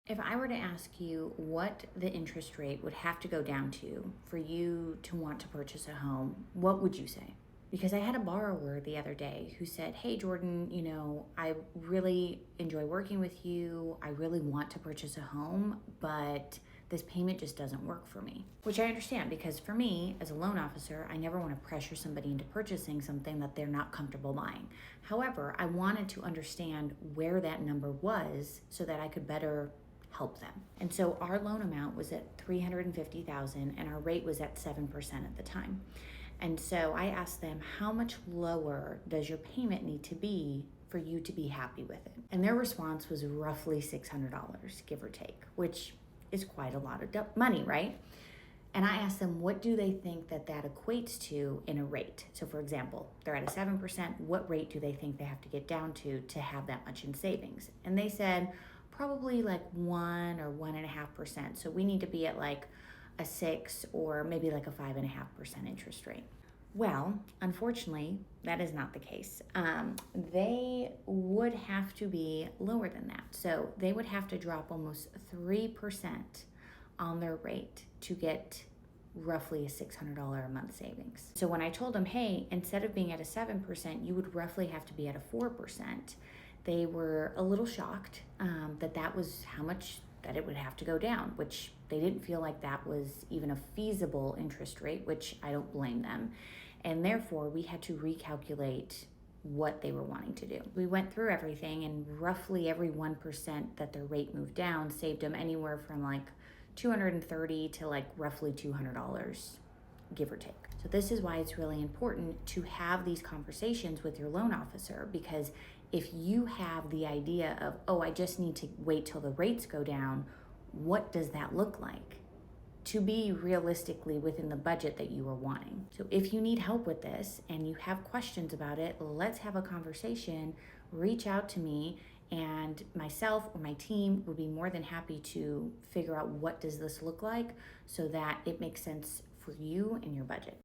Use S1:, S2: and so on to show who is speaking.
S1: If I were to ask you what the interest rate would have to go down to for you to want to purchase a home, what would you say? Because I had a borrower the other day who said, "Hey, Jordan, I really enjoy working with you. I really want to purchase a home, but this payment just doesn't work for me." Which I understand, because for me, as a loan officer, I never want to pressure somebody into purchasing something that they're not comfortable buying. However, I wanted to understand where that number was so that I could better help them. And so our loan amount was at $350,000 and our rate was at 7% at the time. And so I asked them, how much lower does your payment need to be for you to be happy with it? And their response was roughly $600, give or take, which is quite a lot of money, right? And I asked them, what do they think that equates to in a rate? So for example, they're at a 7%, what rate do they think they have to get down to have that much in savings? And they said, probably like 1 or 1.5%. So we need to be at like a 6 or maybe like a 5.5% interest rate. Well, unfortunately, that is not the case. They would have to be lower than that. So they would have to drop almost 3% on their rate to get roughly a $600 a month savings. So when I told them, hey, instead of being at a 7%, you would roughly have to be at a 4%, they were a little shocked that was how much that it would have to go down, which they didn't feel like that was even a feasible interest rate, which I don't blame them. And therefore, we had to recalculate what they were wanting to do. We went through everything, and roughly every 1% that their rate moved down saved them anywhere from like $230 to like roughly $200, give or take. So this is why it's really important to have these conversations with your loan officer, because if you have the idea of, oh, I just need to wait till the rates go down, what does that look like to be realistically within the budget that you are wanting? So if you need help with this and you have questions about it, let's have a conversation. Reach out to me, and myself or my team would be more than happy to figure out what does this look like so that it makes sense for you and your budget.